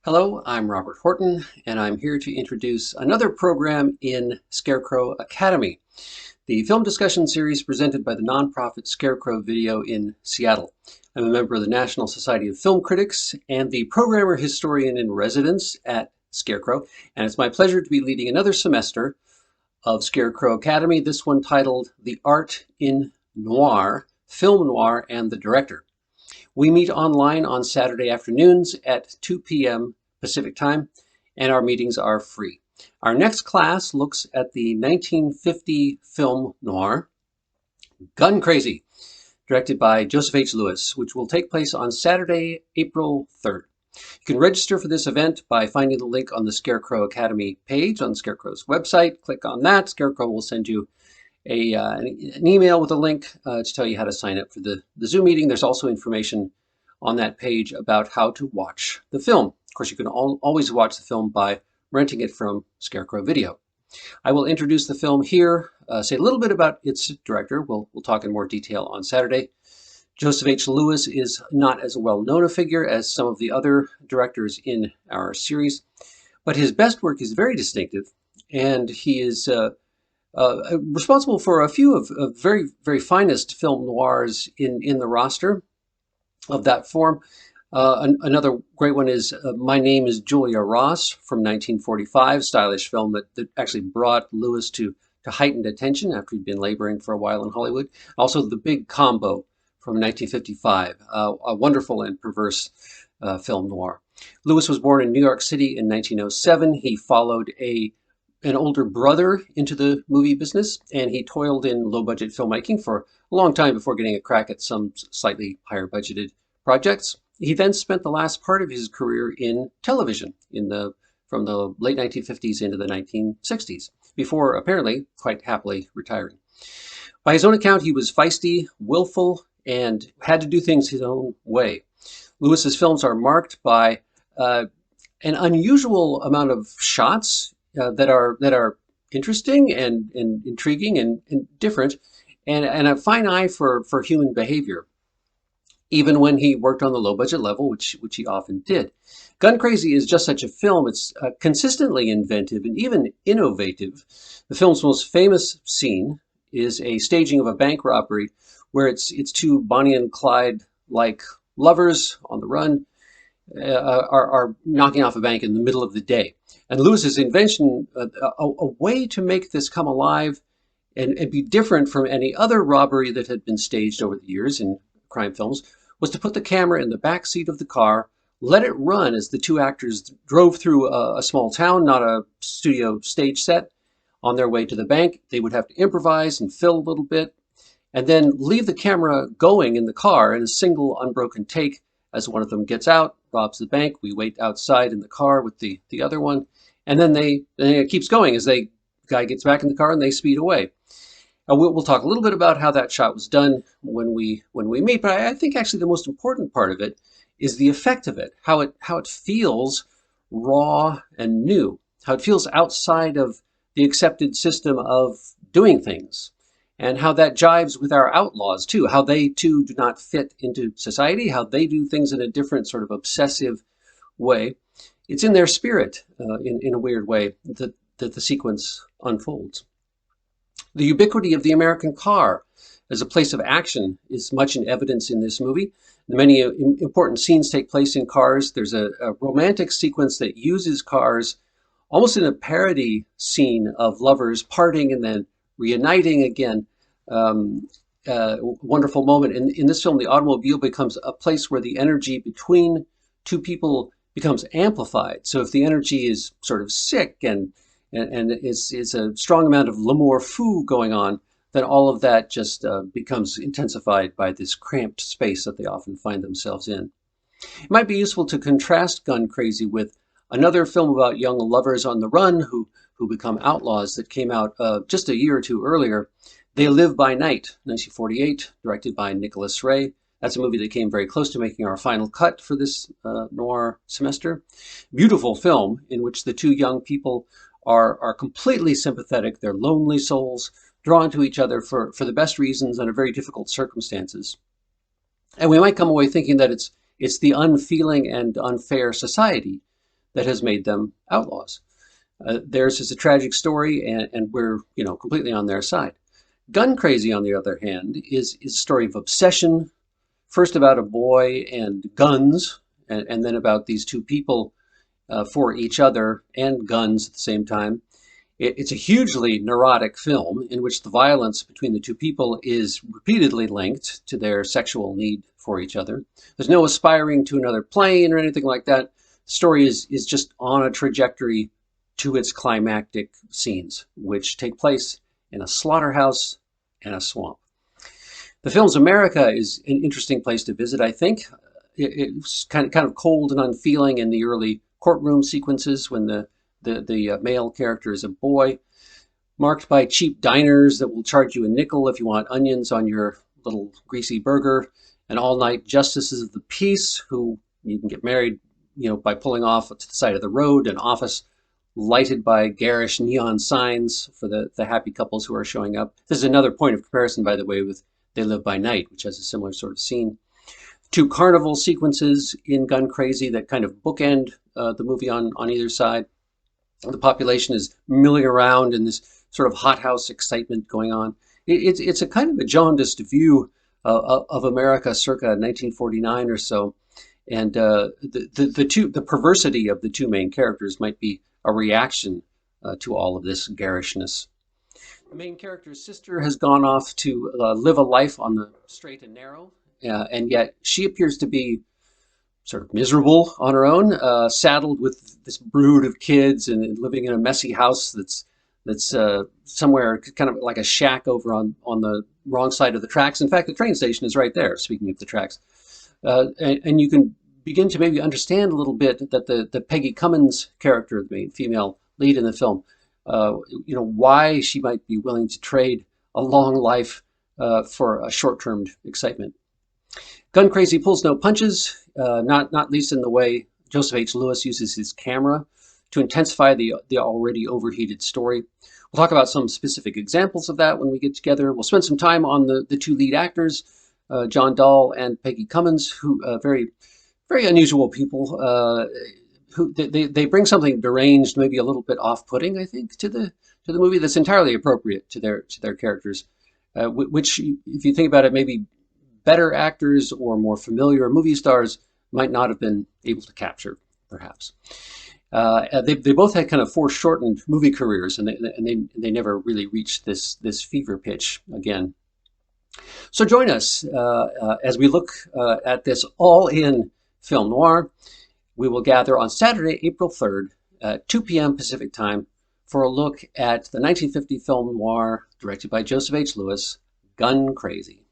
Hello, I'm Robert Horton, and I'm here to introduce another program in Scarecrow Academy, the film discussion series presented by the nonprofit Scarecrow Video in Seattle. I'm a member of the National Society of Film Critics and the programmer historian in residence at Scarecrow, and it's my pleasure to be leading another semester of Scarecrow Academy, this one titled The Art in Noir, Film Noir and the Director. We meet online on Saturday afternoons at 2 p.m. Pacific Time, and our meetings are free. Our next class looks at the 1950 film noir, Gun Crazy, directed by Joseph H. Lewis, which will take place on Saturday, April 3rd. You can register for this event by finding the link on the Scarecrow Academy page on Scarecrow's website. Click on that. Scarecrow will send you an email with a link to tell you how to sign up for the Zoom meeting. There's also information on that page about how to watch the film. Of course, you can always watch the film by renting it from Scarecrow Video. I will introduce the film here, say a little bit about its director. We'll talk in more detail on Saturday. Joseph H. Lewis is not as well-known a figure as some of the other directors in our series, but his best work is very distinctive, and he is responsible for a few of very, very finest film noirs in the roster of that form. Another great one is My Name is Julia Ross from 1945, stylish film that actually brought Lewis to heightened attention after he'd been laboring for a while in Hollywood. Also, The Big Combo from 1955, a wonderful and perverse film noir. Lewis was born in New York City in 1907. He followed an older brother into the movie business, and he toiled in low-budget filmmaking for a long time before getting a crack at some slightly higher-budgeted projects. He then spent the last part of his career in television from the late 1950s into the 1960s, before apparently quite happily retiring. By his own account, he was feisty, willful, and had to do things his own way. Lewis's films are marked by an unusual amount of shots that are interesting and intriguing and different, and a fine eye for human behavior, even when he worked on the low budget level, which he often did. Gun Crazy is just such a film. It's consistently inventive and even innovative. The film's most famous scene is a staging of a bank robbery where it's two Bonnie and Clyde like lovers on the run are knocking off a bank in the middle of the day. And Lewis's invention, a way to make this come alive and be different from any other robbery that had been staged over the years in crime films, was to put the camera in the back seat of the car, let it run as the two actors drove through a small town, not a studio stage set. On their way to the bank, they would have to improvise and fill a little bit, and then leave the camera going in the car in a single unbroken take as one of them gets out, robs the bank. We wait outside in the car with the other one, and then it keeps going as the guy gets back in the car and they speed away. We'll talk a little bit about how that shot was done when we meet, but I think actually the most important part of it is the effect of it, how it feels raw and new, how it feels outside of the accepted system of doing things, and how that jives with our outlaws too, how they too do not fit into society, how they do things in a different sort of obsessive way. It's in their spirit, in a weird way, that the sequence unfolds. The ubiquity of the American car as a place of action is much in evidence in this movie. Many important scenes take place in cars. There's a romantic sequence that uses cars almost in a parody scene of lovers parting and then reuniting again. Wonderful moment. In this film, the automobile becomes a place where the energy between two people becomes amplified. So if the energy is sort of sick and is a strong amount of l'amour fou going on, then all of that just becomes intensified by this cramped space that they often find themselves in. It might be useful to contrast Gun Crazy with another film about young lovers on the run who become outlaws that came out just a year or two earlier. They Live by Night, 1948, directed by Nicholas Ray. That's a movie that came very close to making our final cut for this noir semester. Beautiful film in which the two young people are completely sympathetic. They're lonely souls, drawn to each other for the best reasons under very difficult circumstances. And we might come away thinking that it's the unfeeling and unfair society that has made them outlaws. Theirs is a tragic story, and we're, completely on their side. Gun Crazy, on the other hand, is a story of obsession, first about a boy and guns, and then about these two people for each other and guns at the same time. It's a hugely neurotic film in which the violence between the two people is repeatedly linked to their sexual need for each other. There's no aspiring to another plane or anything like that. The story is just on a trajectory to its climactic scenes, which take place in a slaughterhouse and a swamp. The film's America is an interesting place to visit, I think. It's kind of cold and unfeeling in the early courtroom sequences when the male character is a boy, marked by cheap diners that will charge you a nickel if you want onions on your little greasy burger, and all-night justices of the peace who you can get married, by pulling off to the side of the road, an office lighted by garish neon signs for the happy couples who are showing up. This is another point of comparison, by the way, with They Live by Night, which has a similar sort of scene. Two carnival sequences in Gun Crazy that kind of bookend the movie on either side. The population is milling around in this sort of hothouse excitement going on. It's a kind of a jaundiced view of America circa 1949 or so. And the perversity of the two main characters might be a reaction to all of this garishness. The main character's sister has gone off to live a life on the straight and narrow, and yet she appears to be sort of miserable on her own, saddled with this brood of kids and living in a messy house that's somewhere kind of like a shack over on the wrong side of the tracks. In fact, the train station is right there, speaking of the tracks. And you can begin to maybe understand a little bit that the Peggy Cummins character, the main female lead in the film, why she might be willing to trade a long life for a short-term excitement. Gun Crazy pulls no punches, not least in the way Joseph H. Lewis uses his camera to intensify the already overheated story. We'll talk about some specific examples of that when we get together. We'll spend some time on the two lead actors, John Dall and Peggy Cummins, who very, very unusual people. Who they bring something deranged, maybe a little bit off-putting, I think, to the movie that's entirely appropriate to their characters, which, if you think about it, maybe better actors or more familiar movie stars might not have been able to capture, perhaps. They both had kind of foreshortened movie careers, and they never really reached this fever pitch again. So join us as we look at this all-in film noir. We will gather on Saturday, April 3rd, at 2 p.m. Pacific time, for a look at the 1950 film noir directed by Joseph H. Lewis, Gun Crazy.